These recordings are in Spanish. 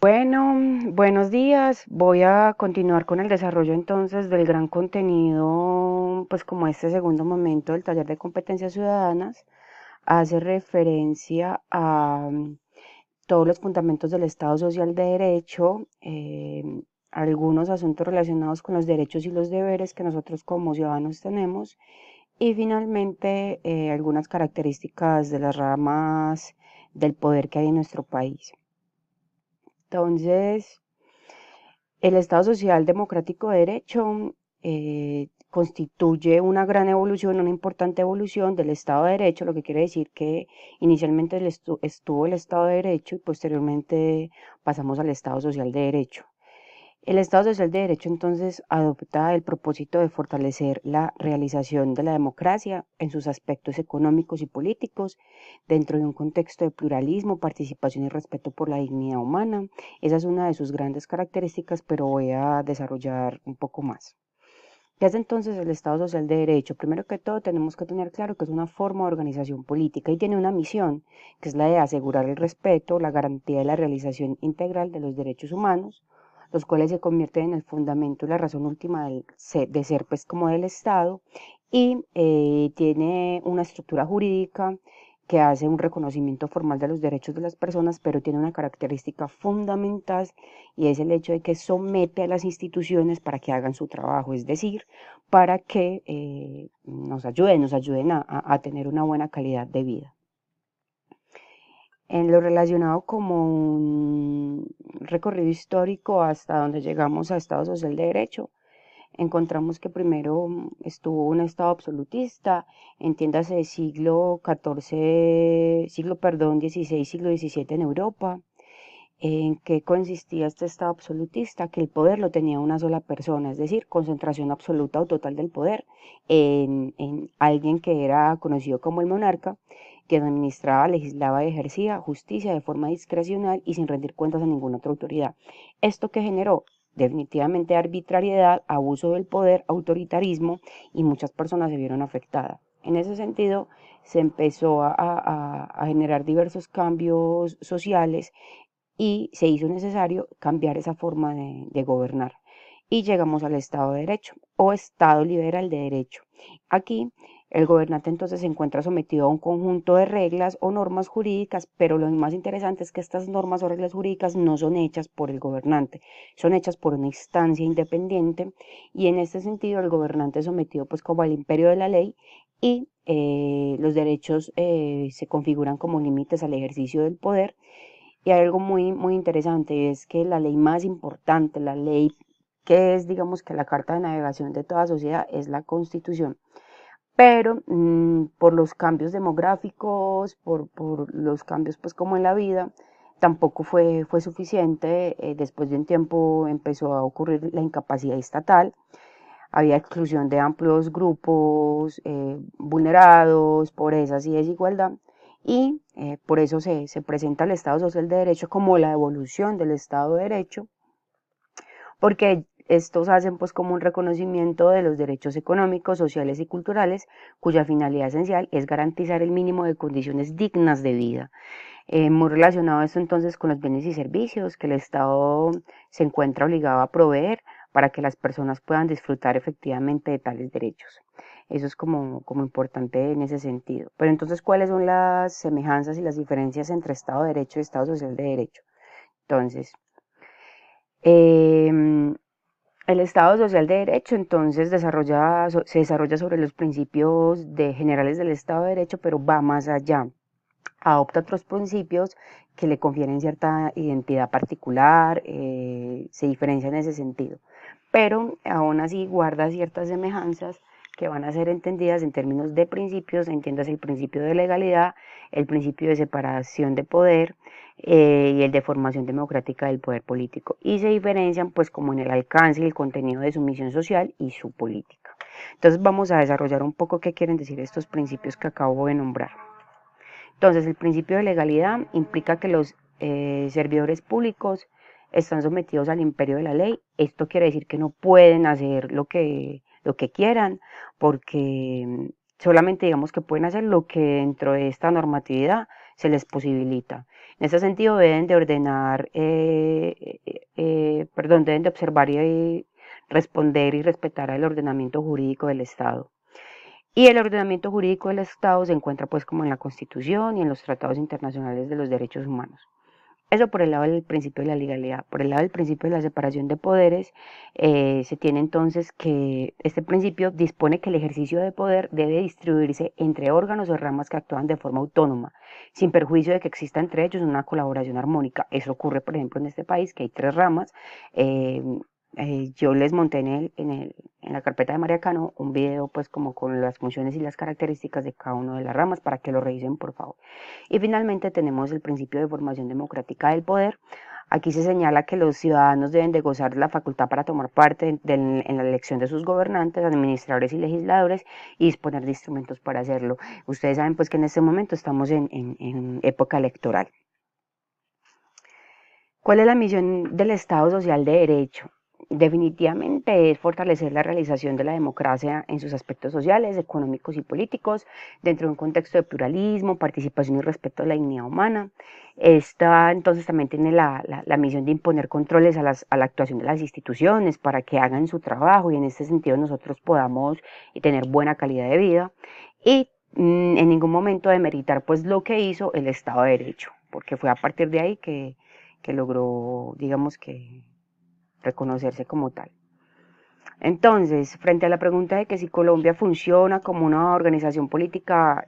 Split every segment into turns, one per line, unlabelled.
Bueno, buenos días. Voy a continuar con el desarrollo entonces del gran contenido, pues como este segundo momento del taller de competencias ciudadanas hace referencia a todos los fundamentos del Estado Social de Derecho, algunos asuntos relacionados con los derechos y los deberes que nosotros como ciudadanos tenemos y finalmente algunas características de las ramas del poder que hay en nuestro país. Entonces, el Estado Social Democrático de Derecho constituye una gran evolución, una importante evolución del Estado de Derecho, lo que quiere decir que inicialmente estuvo el Estado de Derecho y posteriormente pasamos al Estado Social de Derecho. El Estado Social de Derecho entonces adopta el propósito de fortalecer la realización de la democracia en sus aspectos económicos y políticos dentro de un contexto de pluralismo, participación y respeto por la dignidad humana. Esa es una de sus grandes características, pero voy a desarrollar un poco más. ¿Qué hace entonces el Estado Social de Derecho? Primero que todo, tenemos que tener claro que es una forma de organización política y tiene una misión, que es la de asegurar el respeto, la garantía y la realización integral de los derechos humanos, los cuales se convierten en el fundamento y la razón última de ser pues como del Estado, y tiene una estructura jurídica que hace un reconocimiento formal de los derechos de las personas, pero tiene una característica fundamental y es el hecho de que somete a las instituciones para que hagan su trabajo, es decir, para que nos ayuden a tener una buena calidad de vida. En lo relacionado como un recorrido histórico hasta donde llegamos a Estado Social de Derecho, encontramos que primero estuvo un Estado absolutista, entiéndase siglo XIV, XVI, siglo XVII en Europa. ¿En qué consistía este Estado absolutista? Que el poder lo tenía una sola persona, es decir, concentración absoluta o total del poder en alguien que era conocido como el monarca, que administraba, legislaba y ejercía justicia de forma discrecional y sin rendir cuentas a ninguna otra autoridad. ¿Esto que generó? Definitivamente arbitrariedad, abuso del poder, autoritarismo y muchas personas se vieron afectadas. En ese sentido, se empezó a generar diversos cambios sociales y se hizo necesario cambiar esa forma de gobernar. Y llegamos al Estado de Derecho o Estado liberal de Derecho. Aquí el gobernante entonces se encuentra sometido a un conjunto de reglas o normas jurídicas, pero lo más interesante es que estas normas o reglas jurídicas no son hechas por el gobernante, son hechas por una instancia independiente y en este sentido el gobernante es sometido pues como al imperio de la ley y los derechos se configuran como límites al ejercicio del poder y hay algo muy, muy interesante, y es que la ley más importante, la ley que es, digamos, que la carta de navegación de toda sociedad es la Constitución. Pero por los cambios demográficos, por los cambios pues como en la vida, tampoco fue suficiente. Después de un tiempo empezó a ocurrir la incapacidad estatal, había exclusión de amplios grupos vulnerados, pobrezas y desigualdad, y por eso se presenta el Estado Social de Derecho como la evolución del Estado de Derecho, porque estos hacen pues como un reconocimiento de los derechos económicos, sociales y culturales, cuya finalidad esencial es garantizar el mínimo de condiciones dignas de vida. Muy relacionado esto entonces con los bienes y servicios que el Estado se encuentra obligado a proveer para que las personas puedan disfrutar efectivamente de tales derechos. Eso es como importante en ese sentido. Pero entonces, ¿cuáles son las semejanzas y las diferencias entre Estado de Derecho y Estado Social de Derecho? Entonces, eh, el Estado Social de Derecho entonces se desarrolla sobre los principios generales del Estado de Derecho, pero va más allá, adopta otros principios que le confieren cierta identidad particular, se diferencia en ese sentido, pero aún así guarda ciertas semejanzas que van a ser entendidas en términos de principios, entiendas el principio de legalidad, el principio de separación de poder y el de formación democrática del poder político, y se diferencian pues como en el alcance y el contenido de su misión social y su política. Entonces vamos a desarrollar un poco qué quieren decir estos principios que acabo de nombrar. Entonces, el principio de legalidad implica que los servidores públicos están sometidos al imperio de la ley. Esto quiere decir que no pueden hacer lo que quieran, porque solamente digamos que pueden hacer lo que dentro de esta normatividad se les posibilita. En este sentido deben de ordenar, deben de observar y responder y respetar el ordenamiento jurídico del Estado. Y el ordenamiento jurídico del Estado se encuentra pues como en la Constitución y en los tratados internacionales de los derechos humanos. Eso por el lado del principio de la legalidad. Por el lado del principio de la separación de poderes, se tiene entonces que este principio dispone que el ejercicio de poder debe distribuirse entre órganos o ramas que actúan de forma autónoma, sin perjuicio de que exista entre ellos una colaboración armónica. Eso ocurre, por ejemplo, en este país, que hay tres ramas. Yo les monté en la carpeta de María Cano un video pues como con las funciones y las características de cada una de las ramas para que lo revisen por favor. Y finalmente tenemos el principio de formación democrática del poder. Aquí se señala que los ciudadanos deben de gozar de la facultad para tomar parte en la elección de sus gobernantes, administradores y legisladores y disponer de instrumentos para hacerlo. Ustedes saben pues que en este momento estamos en época electoral. ¿Cuál es la misión del Estado Social de Derecho? Definitivamente es fortalecer la realización de la democracia en sus aspectos sociales, económicos y políticos, dentro de un contexto de pluralismo, participación y respeto a la dignidad humana. Esta entonces también tiene la misión de imponer controles a la actuación de las instituciones para que hagan su trabajo y en este sentido nosotros podamos tener buena calidad de vida y en ningún momento demeritar pues lo que hizo el Estado de Derecho, porque fue a partir de ahí que logró, digamos que, reconocerse como tal. Entonces, frente a la pregunta de que si Colombia funciona como una organización política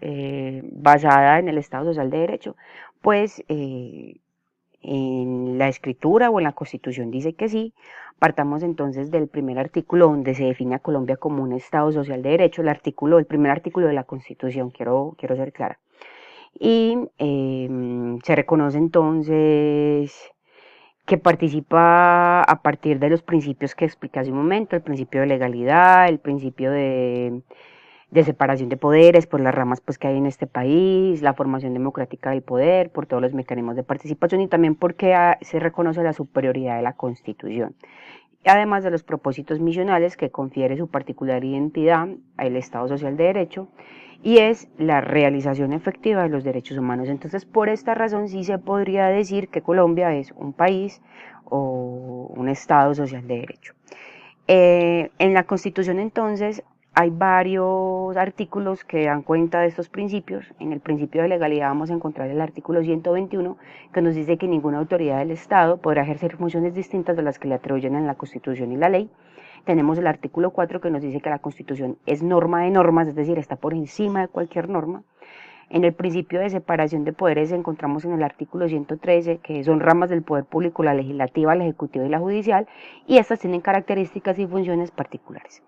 basada en el Estado Social de Derecho, pues en la escritura o en la Constitución dice que sí. Partamos entonces del primer artículo donde se define a Colombia como un Estado Social de Derecho, el primer artículo de la Constitución, quiero ser clara. Y se reconoce entonces que participa a partir de los principios que expliqué hace un momento, el principio de legalidad, el principio de separación de poderes por las ramas pues, que hay en este país, la formación democrática del poder, por todos los mecanismos de participación y también porque se reconoce la superioridad de la Constitución. Además de los propósitos misionales que confiere su particular identidad al Estado Social de Derecho y es la realización efectiva de los derechos humanos. Entonces, por esta razón sí se podría decir que Colombia es un país o un Estado social de derecho. En la Constitución entonces hay varios artículos que dan cuenta de estos principios. En el principio de legalidad vamos a encontrar el artículo 121 que nos dice que ninguna autoridad del Estado podrá ejercer funciones distintas de las que le atribuyen en la Constitución y la ley. Tenemos el artículo 4 que nos dice que la Constitución es norma de normas, es decir, está por encima de cualquier norma. En el principio de separación de poderes encontramos en el artículo 113 que son ramas del poder público, la legislativa, la ejecutiva y la judicial, y estas tienen características y funciones particulares.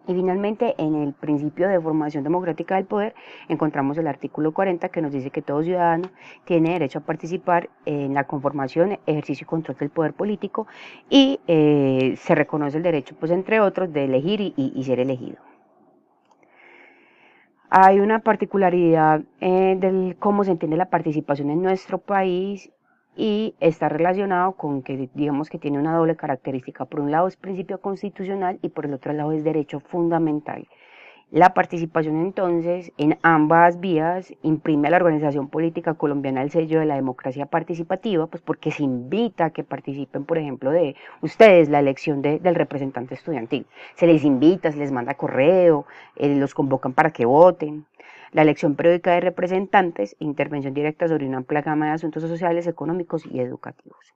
Y finalmente, en el principio de formación democrática del poder, encontramos el artículo 40 que nos dice que todo ciudadano tiene derecho a participar en la conformación, ejercicio y control del poder político y se reconoce el derecho, pues entre otros, de elegir y ser elegido. Hay una particularidad del cómo se entiende la participación en nuestro país y está relacionado con que digamos que tiene una doble característica. Por un lado es principio constitucional y por el otro lado es derecho fundamental. La participación entonces en ambas vías imprime a la organización política colombiana el sello de la democracia participativa, pues porque se invita a que participen, por ejemplo, de ustedes la elección del representante estudiantil. Se les invita, se les manda correo, los convocan para que voten. La elección periódica de representantes, intervención directa sobre una amplia gama de asuntos sociales, económicos y educativos.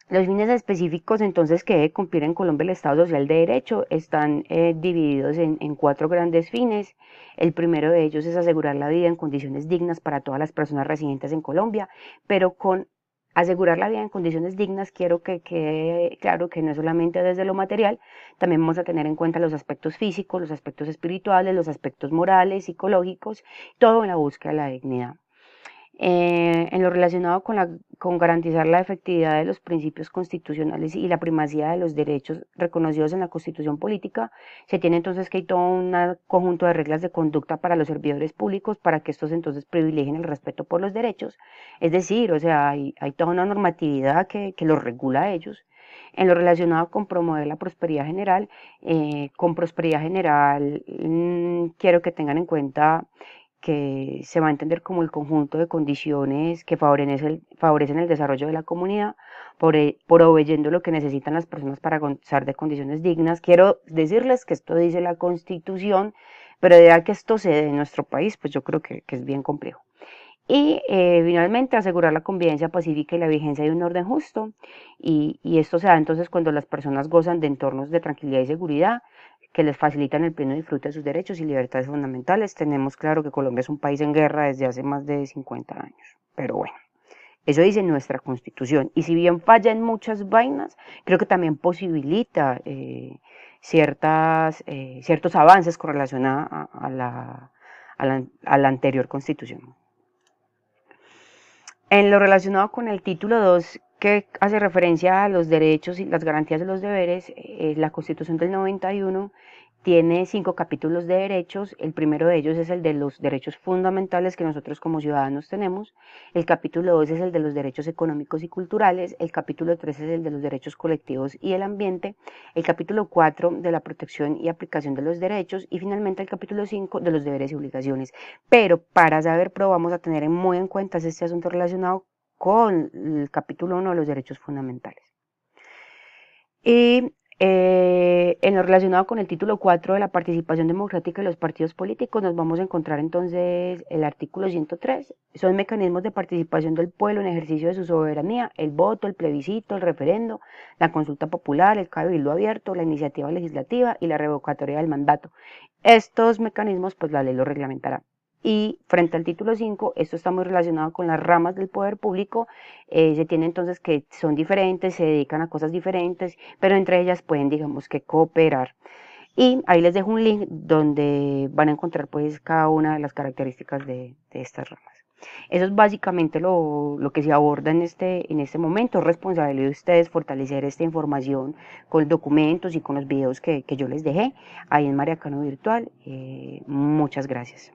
Los fines específicos entonces que debe cumplir en Colombia el Estado Social de Derecho están divididos en cuatro grandes fines. El primero de ellos es asegurar la vida en condiciones dignas para todas las personas residentes en Colombia, pero con asegurar la vida en condiciones dignas quiero que quede claro que no es solamente desde lo material, también vamos a tener en cuenta los aspectos físicos, los aspectos espirituales, los aspectos morales, psicológicos, todo en la búsqueda de la dignidad. En lo relacionado con garantizar la efectividad de los principios constitucionales y la primacía de los derechos reconocidos en la Constitución política, se tiene entonces que hay todo un conjunto de reglas de conducta para los servidores públicos para que estos entonces privilegien el respeto por los derechos. Es decir, o sea, hay toda una normatividad que los regula a ellos. En lo relacionado con promover la prosperidad general, con prosperidad general quiero que tengan en cuenta que se va a entender como el conjunto de condiciones que favorecen el desarrollo de la comunidad, proveyendo lo que necesitan las personas para gozar de condiciones dignas. Quiero decirles que esto dice la Constitución, pero de que esto se dé en nuestro país, pues yo creo que es bien complejo. Y finalmente asegurar la convivencia pacífica y la vigencia de un orden justo. Y esto se da entonces cuando las personas gozan de entornos de tranquilidad y seguridad que les facilitan el pleno disfrute de sus derechos y libertades fundamentales. Tenemos claro que Colombia es un país en guerra desde hace más de 50 años, pero bueno, eso dice nuestra Constitución. Y si bien falla en muchas vainas, creo que también posibilita ciertos avances con relación a la anterior Constitución. En lo relacionado con el título 2, que hace referencia a los derechos y las garantías de los deberes, la Constitución del 91 tiene 5 capítulos de derechos. El primero de ellos es el de los derechos fundamentales que nosotros como ciudadanos tenemos. El capítulo 2 es el de los derechos económicos y culturales. El capítulo 3 es el de los derechos colectivos y el ambiente. El capítulo 4 de la protección y aplicación de los derechos. Y finalmente el capítulo 5 de los deberes y obligaciones. Pero para saber, pero vamos a tener muy en cuenta este asunto relacionado con el capítulo 1 de los derechos fundamentales. Y en lo relacionado con el título 4 de la participación democrática de los partidos políticos, nos vamos a encontrar entonces el artículo 103. Son mecanismos de participación del pueblo en ejercicio de su soberanía: el voto, el plebiscito, el referendo, la consulta popular, el cabildo abierto, la iniciativa legislativa y la revocatoria del mandato. Estos mecanismos, pues la ley los reglamentará. Y frente al título 5, esto está muy relacionado con las ramas del poder público. Se tiene entonces que son diferentes, se dedican a cosas diferentes, pero entre ellas pueden, digamos, que cooperar. Y ahí les dejo un link donde van a encontrar pues cada una de las características de estas ramas. Eso es básicamente lo que se aborda en este momento. Es responsabilidad de ustedes fortalecer esta información con documentos y con los videos que yo les dejé ahí en Mariacano Virtual. Muchas gracias.